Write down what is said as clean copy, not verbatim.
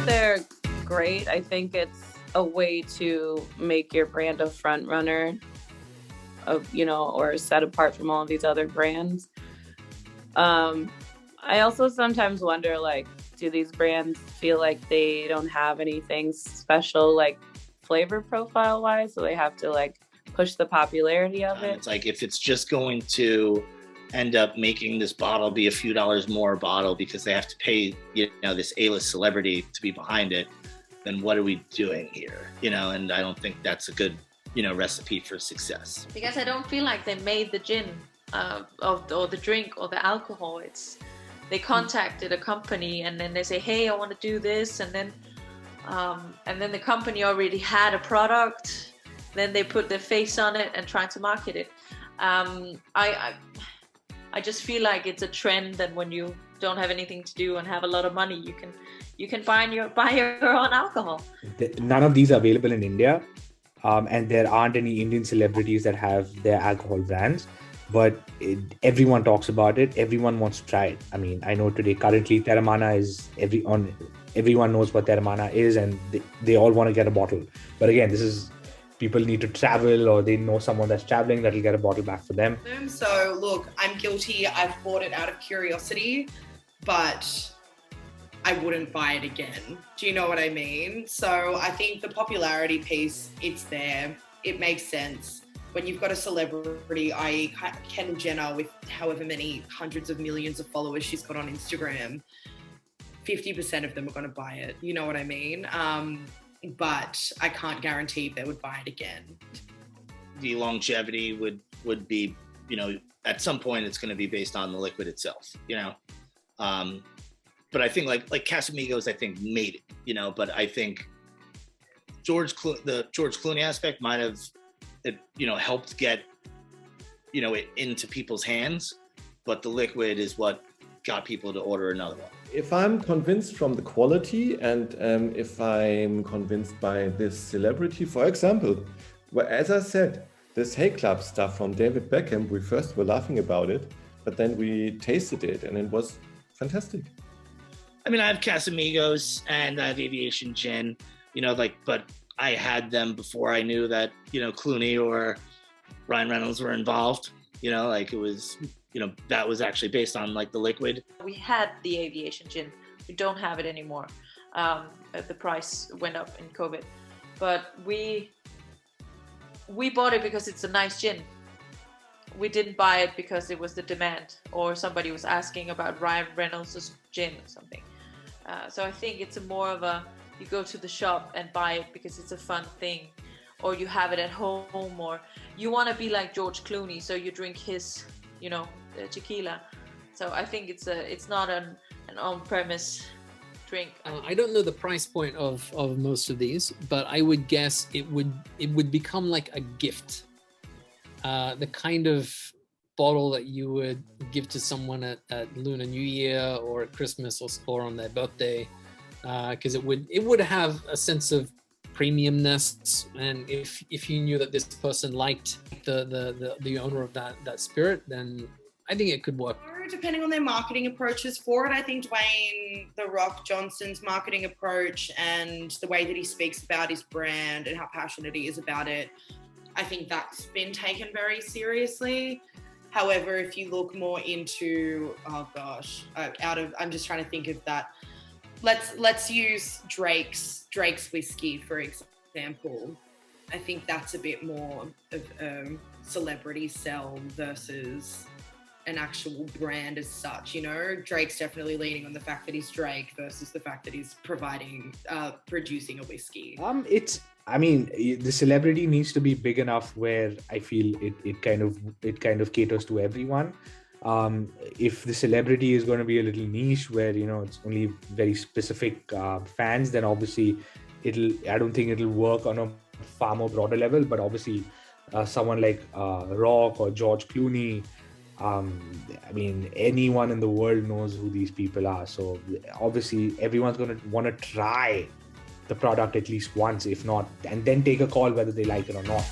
they're great. I think it's a way to make your brand a front runner or set apart from all of these other brands. I also sometimes wonder, like, do these brands feel like they don't have anything special, like flavor profile wise, so they have to like push the popularity of it? It's like, if it's just going to end up making this bottle be a few dollars more a bottle because they have to pay, this A-list celebrity to be behind it, then what are we doing here? And I don't think that's a good, recipe for success. Because I don't feel like they made the gin or the drink or the alcohol. They contacted a company and then they say, hey, I want to do this, and then the company already had a product. Then they put their face on it and try to market it. I just feel like it's a trend that when you don't have anything to do and have a lot of money, you can buy your own alcohol. None of these are available in India, and there aren't any Indian celebrities that have their alcohol brands. But everyone talks about it. Everyone wants to try it. I mean, I know today currently Terramana is everyone knows what Terramana is, and they all want to get a bottle. But again, this is people need to travel, or they know someone that's traveling that'll get a bottle back for them. So look, I'm guilty. I've bought it out of curiosity, but I wouldn't buy it again. Do you know what I mean? So I think the popularity piece, it's there. It makes sense. When you've got a celebrity, i.e. Kendall Jenner, with however many hundreds of millions of followers she's got on Instagram, 50% of them are going to buy it. You know what I mean? But I can't guarantee they would buy it again. The longevity would be, at some point it's going to be based on the liquid itself, But I think like Casamigos, I think made it, but I think the George Clooney aspect might have, helped get, it into people's hands, but the liquid is what got people to order another one. If I'm convinced from the quality and if I'm convinced by this celebrity, for example, well, as I said, this Hey Club stuff from David Beckham, we first were laughing about it, but then we tasted it and it was fantastic. I mean, I have Casamigos and I have Aviation Gin, but I had them before I knew that, Clooney or Ryan Reynolds were involved, it was, that was actually based on like the liquid. We had the Aviation Gin. We don't have it anymore. The price went up in COVID, but we bought it because it's a nice gin. We didn't buy it because it was the demand or somebody was asking about Ryan Reynolds' gin or something. So I think it's more of you go to the shop and buy it because it's a fun thing, or you have it at home, or you want to be like George Clooney, so you drink his, tequila. So I think it's not an on-premise drink. I don't know the price point of most of these, but I would guess it would become like a gift. The kind of bottle that you would give to someone at Lunar New Year or at Christmas or on their birthday, because it would have a sense of premiumness, and if you knew that this person liked the owner of that spirit, then I think it could work. Depending on their marketing approaches for it, I think Dwayne "The Rock" Johnson's marketing approach and the way that he speaks about his brand and how passionate he is about it, I think that's been taken very seriously. However, if you look more into, I'm just trying to think of that. Let's use Drake's whiskey, for example. I think that's a bit more of a celebrity sell versus an actual brand as such. Drake's definitely leaning on the fact that he's Drake versus the fact that he's producing a whiskey. The celebrity needs to be big enough where I feel it kind of caters to everyone. If the celebrity is going to be a little niche where it's only very specific fans, then obviously I don't think it'll work on a far more broader level. But obviously someone like Rock or George Clooney, anyone in the world knows who these people are, so obviously everyone's going to want to try the product at least once, if not, and then take a call whether they like it or not.